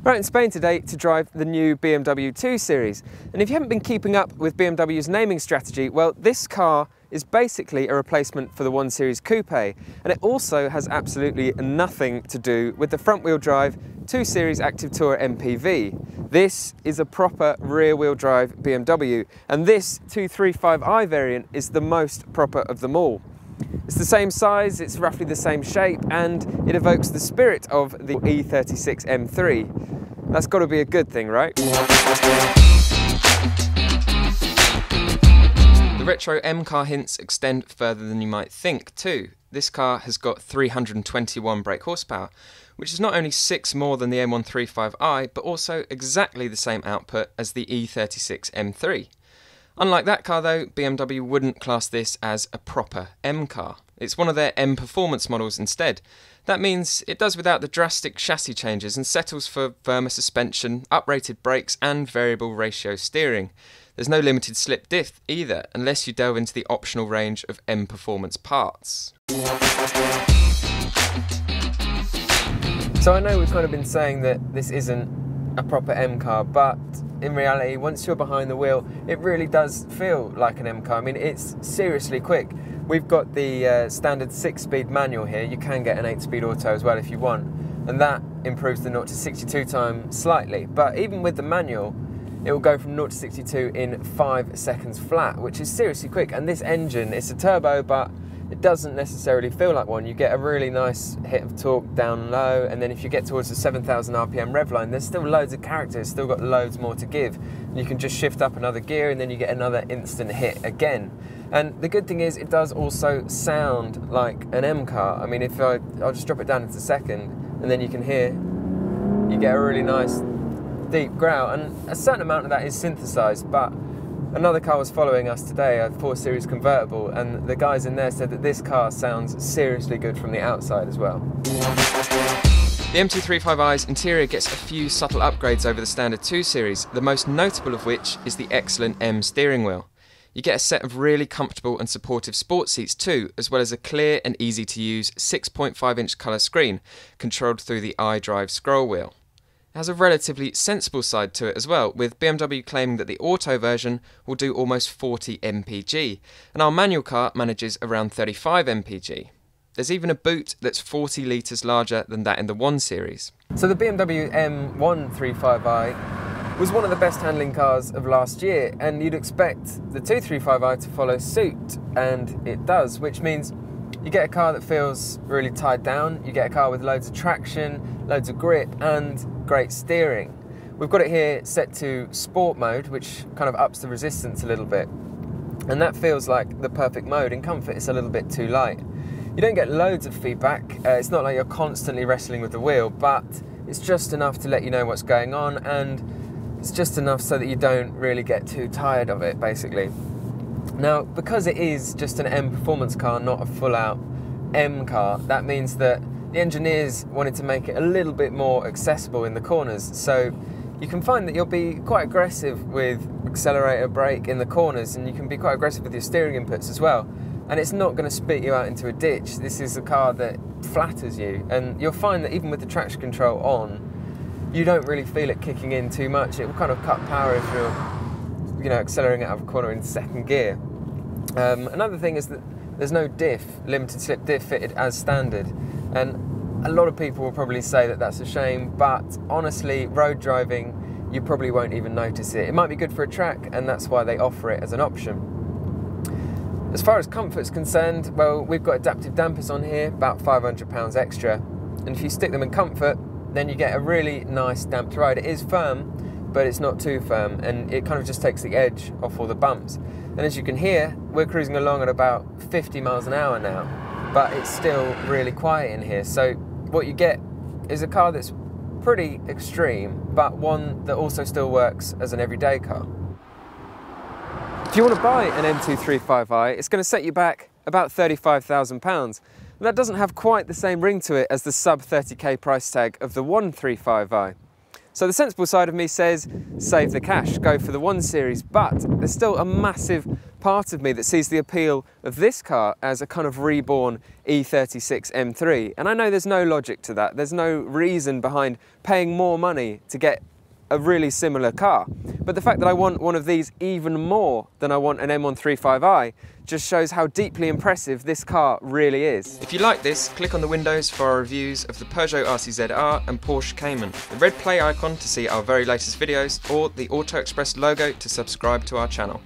We're out in Spain today to drive the new BMW 2 Series. And if you haven't been keeping up with BMW's naming strategy, well, this car is basically a replacement for the 1 Series Coupe. And it also has absolutely nothing to do with the front-wheel drive 2 Series Active Tourer MPV. This is a proper rear-wheel drive BMW, and this 235i variant is the most proper of them all. It's the same size, it's roughly the same shape, and it evokes the spirit of the E36 M3. That's got to be a good thing, right? The retro M car hints extend further than you might think too. This car has got 321 brake horsepower, which is not only 6 more than the M135i, but also exactly the same output as the E36 M3. Unlike that car though, BMW wouldn't class this as a proper M car. It's one of their M Performance models instead. That means it does without the drastic chassis changes and settles for firmer suspension, uprated brakes and variable ratio steering. There's no limited slip diff either, unless you delve into the optional range of M Performance parts. So I know we've kind of been saying that this isn't a proper M car, but in reality, once you're behind the wheel, it really does feel like an M car. I mean, it's seriously quick. We've got the standard 6-speed manual here. You can get an 8-speed auto as well if you want, and that improves the 0 to 62 time slightly. But even with the manual, it will go from 0 to 62 in 5 seconds flat, which is seriously quick. And this engine, it's a turbo, but it doesn't necessarily feel like one. You get a really nice hit of torque down low, and then if you get towards the 7,000 RPM rev line, there's still loads of character, it's still got loads more to give. You can just shift up another gear and then you get another instant hit again. And the good thing is it does also sound like an M car. I mean, if I'll just drop it down into second, and then you can hear, you get a really nice deep growl, and a certain amount of that is synthesized, but another car was following us today, a 4 Series convertible, and the guys in there said that this car sounds seriously good from the outside as well. The M235i's interior gets a few subtle upgrades over the standard 2 Series, the most notable of which is the excellent M steering wheel. You get a set of really comfortable and supportive sport seats too, as well as a clear and easy to use 6.5-inch colour screen, controlled through the iDrive scroll wheel. It has a relatively sensible side to it as well, with BMW claiming that the auto version will do almost 40 mpg, and our manual car manages around 35 mpg. There's even a boot that's 40 litres larger than that in the 1 Series. So the BMW M135i was one of the best handling cars of last year, and you'd expect the 235i to follow suit, and it does, which means you get a car that feels really tied down, you get a car with loads of traction, loads of grip and great steering. We've got it here set to sport mode, which kind of ups the resistance a little bit, and that feels like the perfect mode. In comfort it's a little bit too light. You don't get loads of feedback, it's not like you're constantly wrestling with the wheel, but it's just enough to let you know what's going on, and it's just enough so that you don't really get too tired of it, basically. Now, because it is just an M Performance car, not a full-out M car, that means that the engineers wanted to make it a little bit more accessible in the corners. So you can find that you'll be quite aggressive with accelerator, brake in the corners, and you can be quite aggressive with your steering inputs as well. And it's not going to spit you out into a ditch. This is a car that flatters you, and you'll find that even with the traction control on, you don't really feel it kicking in too much. It will kind of cut power if you're, accelerating out of a corner in second gear. Another thing is that there's no diff, limited slip diff fitted as standard, and a lot of people will probably say that that's a shame, but honestly, road driving, you probably won't even notice it. It might be good for a track, and that's why they offer it as an option. As far as comfort's concerned, well, we've got adaptive dampers on here, about £500 extra, and if you stick them in comfort, then you get a really nice damped ride. It is firm, but it's not too firm, and it kind of just takes the edge off all the bumps. And as you can hear, we're cruising along at about 50 miles an hour now, but it's still really quiet in here. So what you get is a car that's pretty extreme, but one that also still works as an everyday car. If you want to buy an M235i, it's going to set you back about £35,000. That doesn't have quite the same ring to it as the sub 30k price tag of the 135i. So the sensible side of me says, save the cash, go for the 1 Series, but there's still a massive part of me that sees the appeal of this car as a kind of reborn E36 M3. And I know there's no logic to that. There's no reason behind paying more money to get a really similar car. But the fact that I want one of these even more than I want an M135i just shows how deeply impressive this car really is. If you like this, click on the windows for our reviews of the Peugeot RCZ-R and Porsche Cayman, the red play icon to see our very latest videos, or the Auto Express logo to subscribe to our channel.